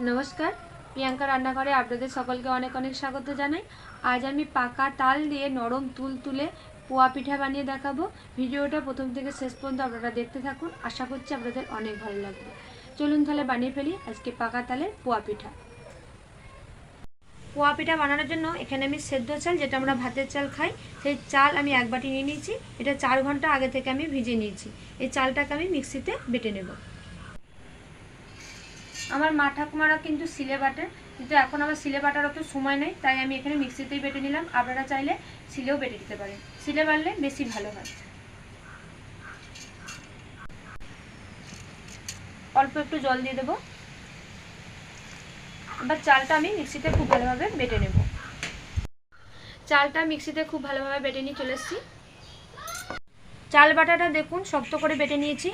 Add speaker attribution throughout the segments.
Speaker 1: नमस्कार प्रियंका रान्नाघरे आपनादेर सकलके अनेक अनेक स्वागत जानाई। आज आमी पाका ताल दिए नरम तुल तुले पोआ पिठा बानिये देखाबो। भिडियोटा प्रथम थेके शेष पर्यन्त आपनारा देखते थाकुन, आशा करछि आपनादेर अनेक भालो लागबे। चलुन ताहले बानिये फेली आजके पाका तालेर पोआ पिठा। पोआ पिठा बानानोर जोन्नो एखाने आमी सेদ্ধ चाल जेटा आमरा भातेर चाल खाई सेई चाल आमी एक बाटी निये निয়েছি। এটা 4 ঘন্টা आगे থেকে আমি ভিজিয়ে নিয়েছি। এই চালটাকে আমি মিক্সিতে বেটে নেব। আমার মা ঠাকুমারা কিন্তু সিলে বাটে, কিন্তু এখন আমার সিলে বাটার অত সময় নেই, তাই আমি এখানে মিক্সিতেই বেটে নিলাম। আপনারা চাইলে সিলেও বেটে দিতে পারেন, সিলে বাটলে বেশি ভালো হয়। অল্প একটু জল দিয়ে দেব। এবার চালটা আমি মিক্সিতে খুব ভালোভাবে বেটে নেব। চালটা মিক্সিতে খুব ভালোভাবে বেটে নিয়ে চলে এসেছি। চাল বাটাটা দেখুন শক্ত করে বেটে নিয়েছি,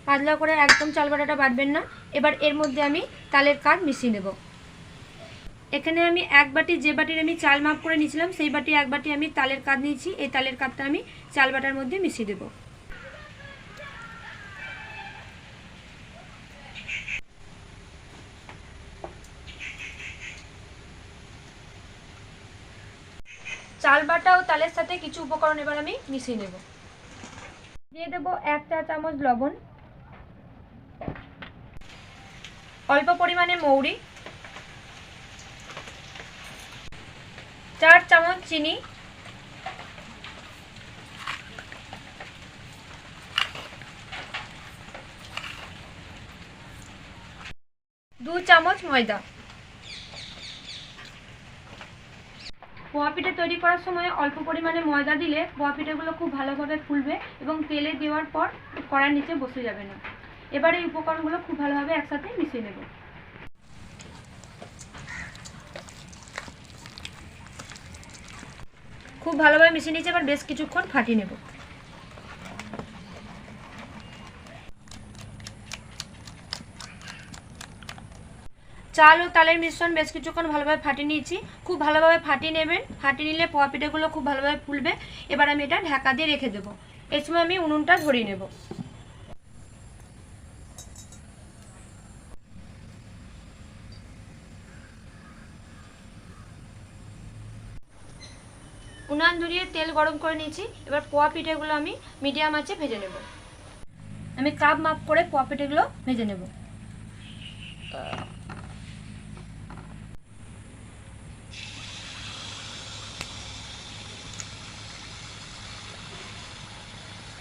Speaker 1: পাতলা করে একদম চাল বাটাটা বাটবেন না। এবার এর মধ্যে আমি তালের কাঠ মিশিয়ে নেব। এখানে আমি এক বাটি, যে বাটির আমি চাল মাপ করে নিয়েছিলাম সেই বাটি এক বাটি আমি তালের কাঠ নিয়েছি। এই তালের কাঠটা আমি চাল বাটার মধ্যে মিশিয়ে দেব। চাল বাটা ও তালের সাথে কিছু উপকরণ এবার আমি মিশিয়ে নেব। দিয়ে দেব 1 চা চামচ লবণ, অল্প পরিমাণে মৌরি, 4 চামচ চিনি, 2 চামচ ময়দা। পোয়া পিঠা তৈরি করার সময় অল্প পরিমাণে ময়দা দিলে পোয়া পিঠাগুলো খুব ভালোভাবে ফুলবে এবং তেলে দেওয়ার পর কড়ার নিচে বসে যাবে না। এবার এই উপকরণগুলো খুব ভালোভাবে একসাথে মিশিয়ে নেব। খুব ভালোভাবে মিশিয়ে নিয়েছি, এবার বেশ কিছুক্ষণ ফাটিয়ে নেব। চাল ও তালের মিশ্রণ বেশ কিছুক্ষণ ভালোভাবে ফাটিয়ে নিয়েছি। খুব ভালোভাবে ফাটিয়ে নেবেন, ফাটিয়ে নিলে পোয়া পিঠাগুলো খুব ভালোভাবে ফুলবে। এবার আমি এটা ঢাকা দিয়ে রেখে দেবো। এই সময় আমি উনুনটা ধরিয়ে নেব। উনান ধরিয়ে তেল গরম করে নিয়েছি। এবার পোয়া পিঠাগুলো আমি মিডিয়াম আঁচে ভেজে নেব। আমি কাপ মাপ করে পোয়া পিঠাগুলো ভেজে নেব।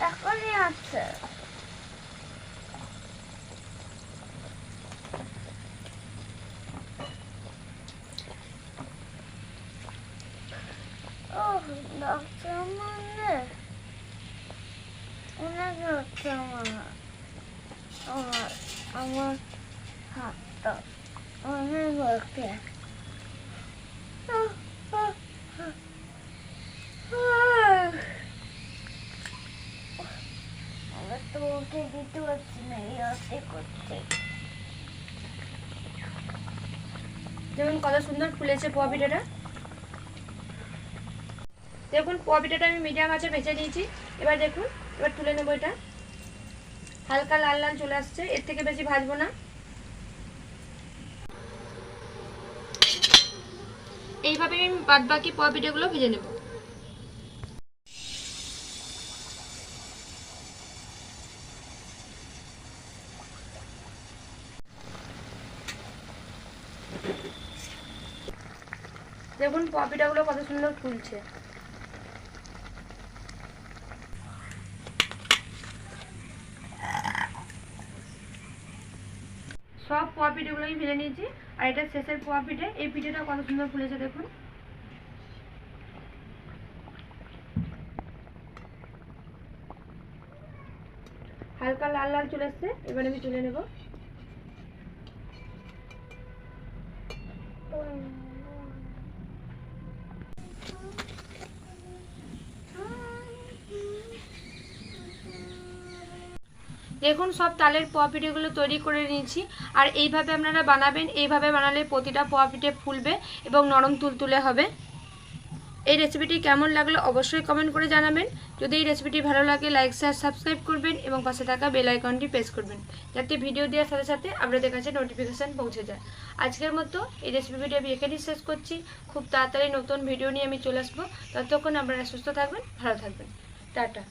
Speaker 2: এখনই আছে ডাক্তার মানে অনেক হচ্ছে আমার হাতটা অনেক হচ্ছে। তোকে দিতে পারছি না, ইয়াতে করছে।
Speaker 1: দেখুন কত সুন্দর ফুলেছে পোয়া পিঠাটা। দেখুন পোয়া পিঠাটা আমি মিডিয়াম আঁচে ভেজে নিয়েছি। এবার দেখুন, এবার তুলে নেবো। এটা হালকা লাল লাল চলে আসছে, এর থেকে বেশি ভাজবো না। এইভাবে আমি বাদ বাকি পোয়া পিঠাগুলো ভেজে নেব। দেখুন পোয়া পিঠাগুলো কত সুন্দর ফুলছে। সব পোয়া পিঠেগুলো আমি ভেজে নিয়েছি, আর এটা শেষের পোয়া পিঠে। এই পিঠেটা কত সুন্দর ফুলেছে দেখুন। হালকা লাল লাল চলে এসছে, এবার আমি তুলে নেব। দেখুন সব তালের পোয়া পিঠেগুলো তৈরি করে নিয়েছি, আর এইভাবে আপনারা বানাবেন। এইভাবে বানালে প্রতিটা পোয়া পিঠে ফুলবে এবং নরম তুলতুলে হবে। এই রেসিপিটি কেমন লাগলো অবশ্যই কমেন্ট করে জানাবেন। যদি এই রেসিপিটি ভালো লাগে লাইক শেয়ার সাবস্ক্রাইব করবেন এবং পাশে থাকা বেল আইকনটি প্রেস করবেন, যাতে ভিডিও দেওয়ার সাথে সাথে আপনাদের কাছে নোটিফিকেশান পৌঁছে যায়। আজকের মতো এই রেসিপি ভিডিও আমি এখানেই শেষ করছি। খুব তাড়াতাড়ি নতুন ভিডিও নিয়ে আমি চলে আসবো। ততক্ষণ আপনারা সুস্থ থাকবেন, ভালো থাকবেন। টাটা।